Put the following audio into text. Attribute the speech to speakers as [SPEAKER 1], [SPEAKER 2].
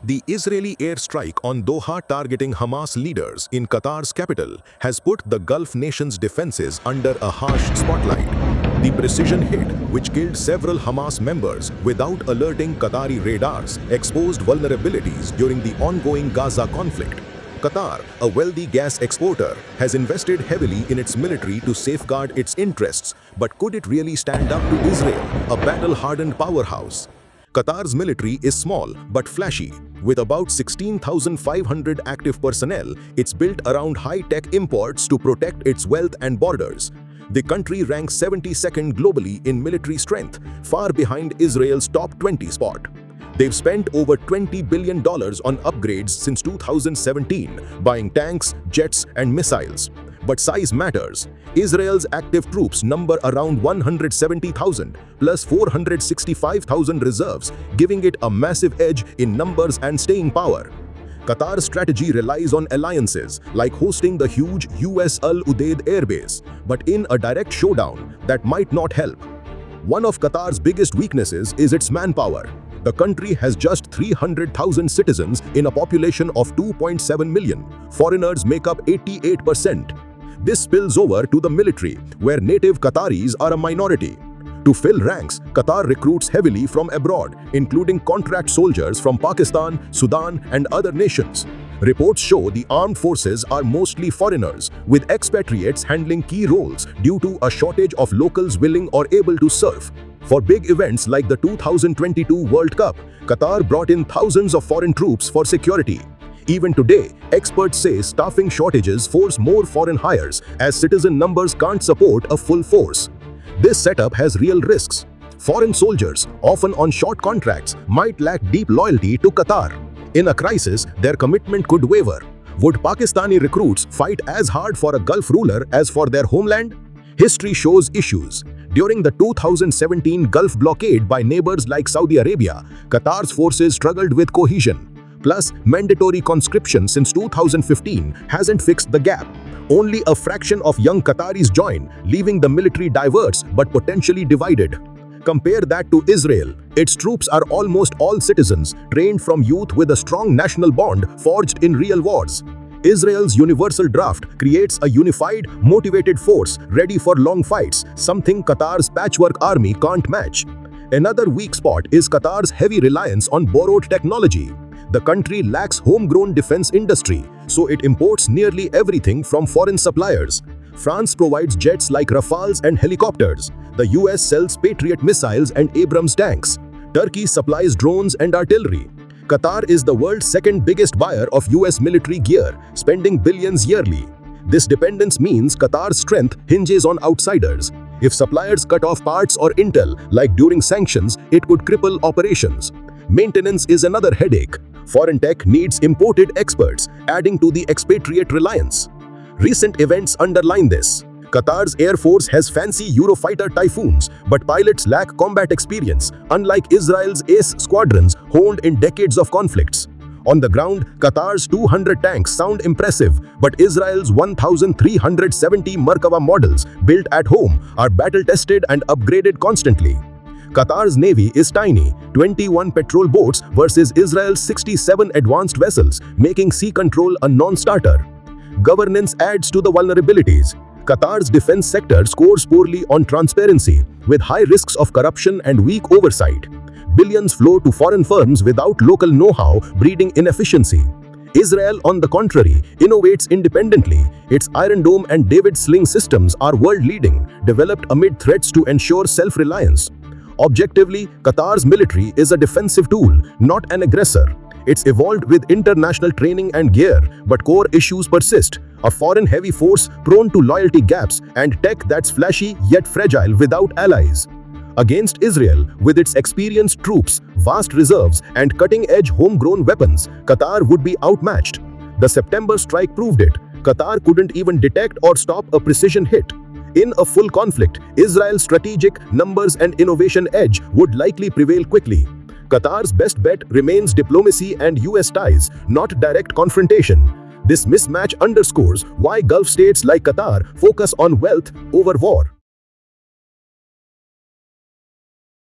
[SPEAKER 1] The Israeli airstrike on Doha targeting Hamas leaders in Qatar's capital has put the Gulf nation's defenses under a harsh spotlight. The precision hit, which killed several Hamas members without alerting Qatari radars, exposed vulnerabilities during the ongoing Gaza conflict. Qatar, a wealthy gas exporter, has invested heavily in its military to safeguard its interests, but could it really stand up to Israel, a battle-hardened powerhouse? Qatar's military is small but flashy. With about 16,500 active personnel, it's built around high-tech imports to protect its wealth and borders. The country ranks 72nd globally in military strength, far behind Israel's top 20 spot. They've spent over $20 billion on upgrades since 2017, buying tanks, jets, and missiles. But size matters. Israel's active troops number around 170,000 plus 465,000 reserves, giving it a massive edge in numbers and staying power. Qatar's strategy relies on alliances, like hosting the huge US Al-Udeid airbase, but in a direct showdown, that might not help. One of Qatar's biggest weaknesses is its manpower. The country has just 300,000 citizens in a population of 2.7 million. Foreigners make up 88%. This spills over to the military, where native Qataris are a minority. To fill ranks, Qatar recruits heavily from abroad, including contract soldiers from Pakistan, Sudan, and other nations. Reports show the armed forces are mostly foreigners, with expatriates handling key roles due to a shortage of locals willing or able to serve. For big events like the 2022 World Cup, Qatar brought in thousands of foreign troops for security. Even today, experts say staffing shortages force more foreign hires as citizen numbers can't support a full force. This setup has real risks. Foreign soldiers, often on short contracts, might lack deep loyalty to Qatar. In a crisis, their commitment could waver. Would Pakistani recruits fight as hard for a Gulf ruler as for their homeland? History shows issues. During the 2017 Gulf blockade by neighbors like Saudi Arabia, Qatar's forces struggled with cohesion. Plus, mandatory conscription since 2015 hasn't fixed the gap. Only a fraction of young Qataris join, leaving the military diverse but potentially divided. Compare that to Israel. Its troops are almost all citizens, trained from youth with a strong national bond forged in real wars. Israel's universal draft creates a unified, motivated force ready for long fights, something Qatar's patchwork army can't match. Another weak spot is Qatar's heavy reliance on borrowed technology. The country lacks homegrown defense industry, so it imports nearly everything from foreign suppliers. France provides jets like Rafales and helicopters. The US sells Patriot missiles and Abrams tanks. Turkey supplies drones and artillery. Qatar is the world's second biggest buyer of US military gear, spending billions yearly. This dependence means Qatar's strength hinges on outsiders. If suppliers cut off parts or intel, like during sanctions, it could cripple operations. Maintenance is another headache. Foreign tech needs imported experts, adding to the expatriate reliance. Recent events underline this. Qatar's Air Force has fancy Eurofighter Typhoons, but pilots lack combat experience, unlike Israel's ace squadrons honed in decades of conflicts. On the ground, Qatar's 200 tanks sound impressive, but Israel's 1,370 Merkava models built at home are battle-tested and upgraded constantly. Qatar's navy is tiny, 21 patrol boats versus Israel's 67 advanced vessels, making sea control a non-starter. Governance adds to the vulnerabilities. Qatar's defense sector scores poorly on transparency, with high risks of corruption and weak oversight. Billions flow to foreign firms without local know-how, breeding inefficiency. Israel, on the contrary, innovates independently. Its Iron Dome and David Sling systems are world-leading, developed amid threats to ensure self-reliance. Objectively, Qatar's military is a defensive tool, not an aggressor. It's evolved with international training and gear, but core issues persist. A foreign-heavy force prone to loyalty gaps and tech that's flashy yet fragile without allies. Against Israel, with its experienced troops, vast reserves, and cutting-edge homegrown weapons, Qatar would be outmatched. The September strike proved it. Qatar couldn't even detect or stop a precision hit. In a full conflict, Israel's strategic, numbers, and innovation edge would likely prevail quickly. Qatar's best bet remains diplomacy and US ties, not direct confrontation. This mismatch underscores why Gulf states like Qatar focus on wealth over war.